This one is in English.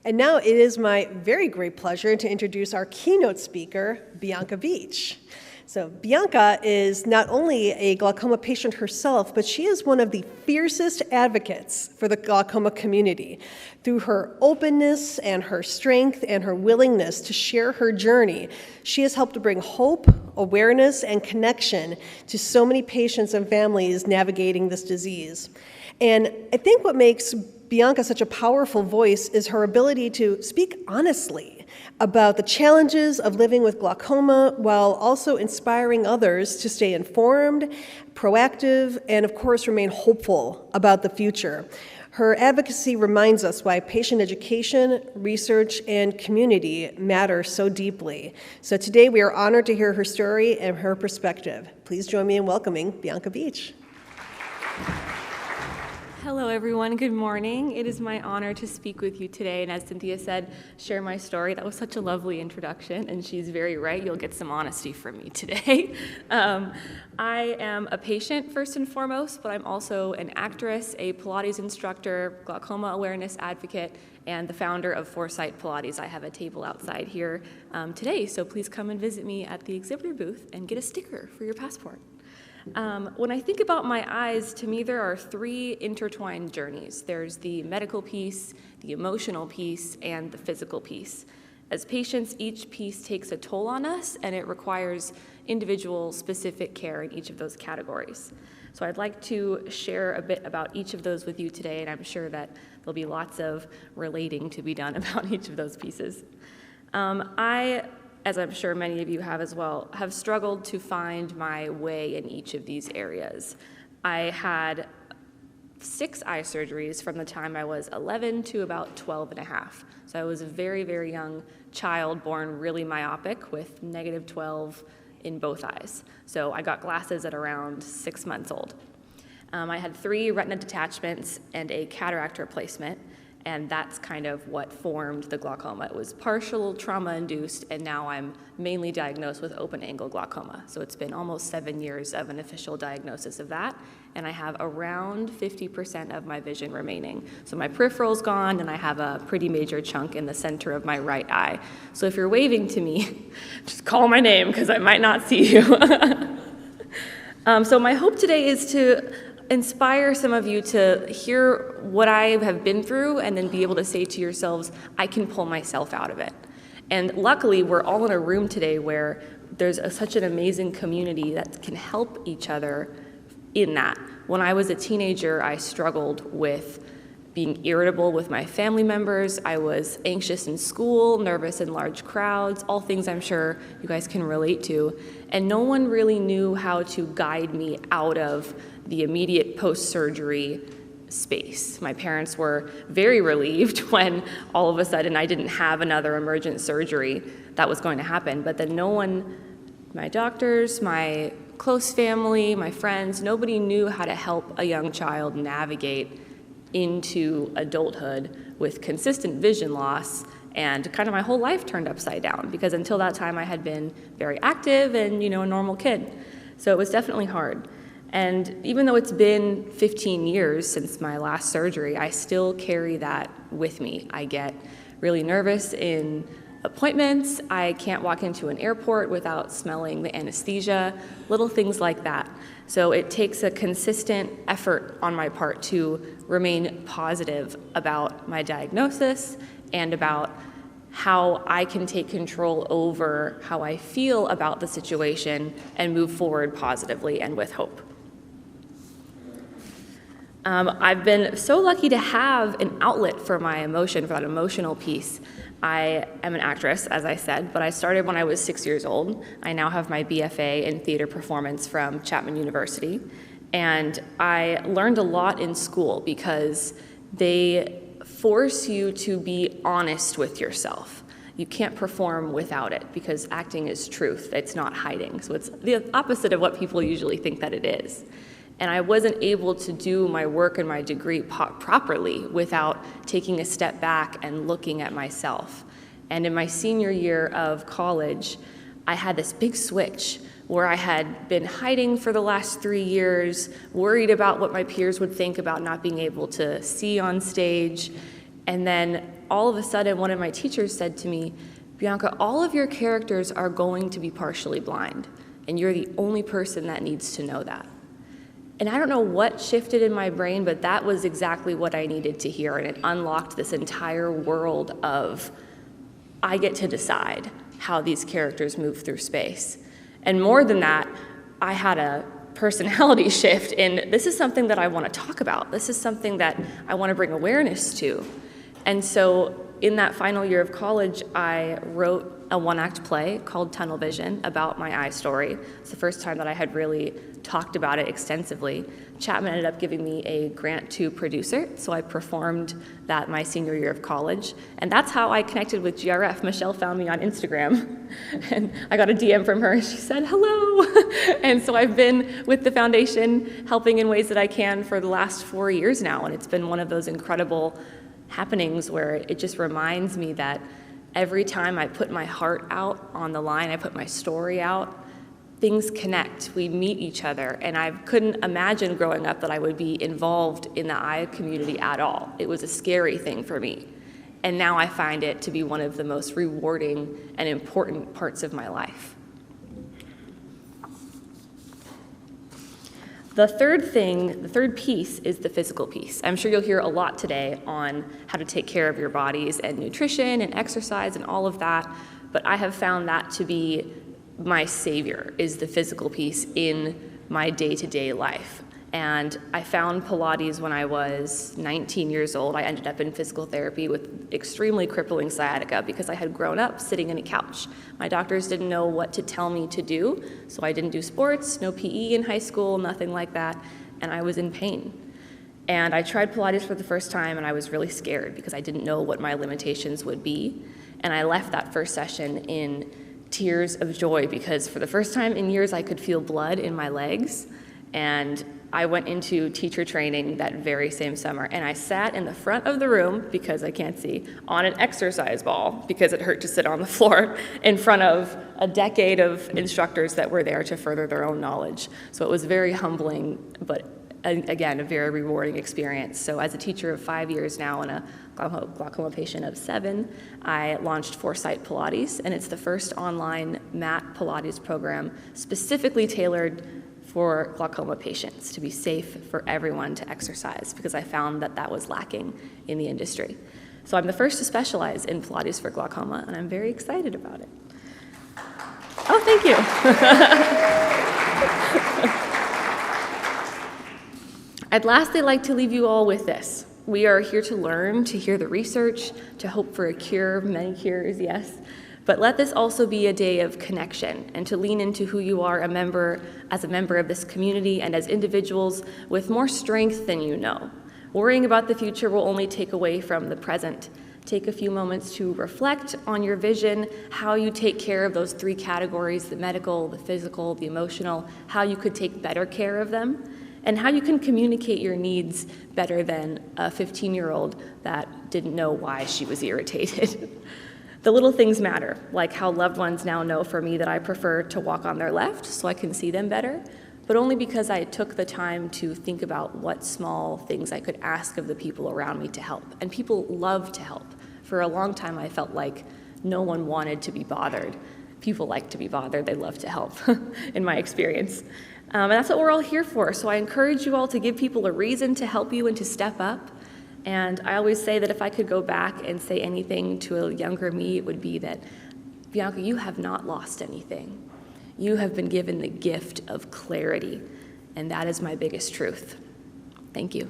And now it is my very great pleasure to introduce our keynote speaker, Bianca Beach. So Bianca is not only a glaucoma patient herself, but she is one of the fiercest advocates for the glaucoma community. Through her openness and her strength and her willingness to share her journey, she has helped to bring hope, awareness, and connection to so many patients and families navigating this disease. And I think what makes Bianca such a powerful voice is her ability to speak honestly about the challenges of living with glaucoma while also inspiring others to stay informed, proactive, and of course remain hopeful about the future. Her advocacy reminds us why patient education, research, and community matter so deeply. So today we are honored to hear her story and her perspective. Please join me in welcoming Bianca Beach. Hello, everyone. Good morning. It is my honor to speak with you today, and as Cynthia said, share my story. That was such a lovely introduction, and she's very right. You'll get some honesty from me today. I am a patient, first and foremost, but I'm also an actress, a Pilates instructor, glaucoma awareness advocate, and the founder of Foresight Pilates. I have a table outside here today, so please come and visit me at the exhibitor booth and get a sticker for your passport. When I think about my eyes, to me there are three intertwined journeys. There's the medical piece, the emotional piece, and the physical piece. As patients, each piece takes a toll on us, and it requires individual specific care in each of those categories. So I'd like to share a bit about each of those with you today, and I'm sure that there'll be lots of relating to be done about each of those pieces. As I'm sure many of you have as well, have struggled to find my way in each of these areas. I had 6 eye surgeries from the time I was 11 to about 12 and a half. So I was a very, very young child, born really myopic with -12 in both eyes. So I got glasses at around 6 months old. I had 3 retina detachments and a cataract replacement. And that's kind of what formed the glaucoma. It was partial trauma-induced, and now I'm mainly diagnosed with open-angle glaucoma. So it's been almost 7 years of an official diagnosis of that, and I have around 50% of my vision remaining. So my peripheral's gone, and I have a pretty major chunk in the center of my right eye. So if you're waving to me, just call my name, because I might not see you. So my hope today is to inspire some of you to hear what I have been through and then be able to say to yourselves, I can pull myself out of it. And luckily, we're all in a room today where there's such an amazing community that can help each other in that. When I was a teenager, I struggled with being irritable with my family members. I was anxious in school, nervous in large crowds, all things I'm sure you guys can relate to. And no one really knew how to guide me out of the immediate post-surgery space. My parents were very relieved when all of a sudden I didn't have another emergent surgery that was going to happen. But then no one, my doctors, my close family, my friends, nobody knew how to help a young child navigate into adulthood with consistent vision loss, and kind of my whole life turned upside down, because until that time I had been very active and, a normal kid. So it was definitely hard. And even though it's been 15 years since my last surgery, I still carry that with me. I get really nervous in appointments. I can't walk into an airport without smelling the anesthesia, little things like that. So it takes a consistent effort on my part to remain positive about my diagnosis and about how I can take control over how I feel about the situation and move forward positively and with hope. I've been so lucky to have an outlet for my emotion, for that emotional piece. I am an actress, as I said, but I started when I was 6 years old. I now have my BFA in theater performance from Chapman University. And I learned a lot in school because they force you to be honest with yourself. You can't perform without it because acting is truth, it's not hiding. So it's the opposite of what people usually think that it is. And I wasn't able to do my work and my degree properly without taking a step back and looking at myself. And in my senior year of college, I had this big switch where I had been hiding for the last 3 years, worried about what my peers would think about not being able to see on stage. And then all of a sudden, one of my teachers said to me, Bianca, all of your characters are going to be partially blind, and you're the only person that needs to know that. And I don't know what shifted in my brain, but that was exactly what I needed to hear, and it unlocked this entire world of, I get to decide how these characters move through space. And more than that, I had a personality shift in, this is something that I want to talk about. This is something that I want to bring awareness to. And so in that final year of college, I wrote a one-act play called Tunnel Vision about my eye story. It's the first time that I had really talked about it extensively. Chapman ended up giving me a grant to produce it, so I performed that my senior year of college. And that's how I connected with GRF. Michelle found me on Instagram, and I got a DM from her, and she said, hello. And so I've been with the foundation, helping in ways that I can for the last 4 years now, and it's been one of those incredible happenings where it just reminds me that every time I put my heart out on the line, I put my story out, things connect, we meet each other, and I couldn't imagine growing up that I would be involved in the eye community at all. It was a scary thing for me, and now I find it to be one of the most rewarding and important parts of my life. The third piece is the physical piece. I'm sure you'll hear a lot today on how to take care of your bodies and nutrition and exercise and all of that, but I have found that to be my savior, is the physical piece in my day-to-day life. And I found Pilates when I was 19 years old. I ended up in physical therapy with extremely crippling sciatica because I had grown up sitting on a couch. My doctors didn't know what to tell me to do, so I didn't do sports, no PE in high school, nothing like that, and I was in pain. And I tried Pilates for the first time, and I was really scared because I didn't know what my limitations would be. And I left that first session in tears of joy because for the first time in years I could feel blood in my legs. And I went into teacher training that very same summer, and I sat in the front of the room, because I can't see, on an exercise ball because it hurt to sit on the floor in front of a decade of instructors that were there to further their own knowledge. So it was very humbling, but again, a very rewarding experience. So as a teacher of 5 years now and a glaucoma patient of 7, I launched Foresight Pilates, and it's the first online mat Pilates program specifically tailored for glaucoma patients, to be safe for everyone to exercise, because I found that that was lacking in the industry. So I'm the first to specialize in Pilates for glaucoma, and I'm very excited about it. Oh, thank you. I'd lastly like to leave you all with this. We are here to learn, to hear the research, to hope for a cure, many cures, yes. But let this also be a day of connection and to lean into who you are as a member of this community and as individuals with more strength than you know. Worrying about the future will only take away from the present. Take a few moments to reflect on your vision, how you take care of those 3 categories, the medical, the physical, the emotional, how you could take better care of them, and how you can communicate your needs better than a 15-year-old that didn't know why she was irritated. The little things matter, like how loved ones now know for me that I prefer to walk on their left so I can see them better, but only because I took the time to think about what small things I could ask of the people around me to help. And people love to help. For a long time, I felt like no one wanted to be bothered. People like to be bothered, they love to help, in my experience. And that's what we're all here for, so I encourage you all to give people a reason to help you and to step up. And I always say that if I could go back and say anything to a younger me, it would be that, Bianca, you have not lost anything. You have been given the gift of clarity, and that is my biggest truth. Thank you.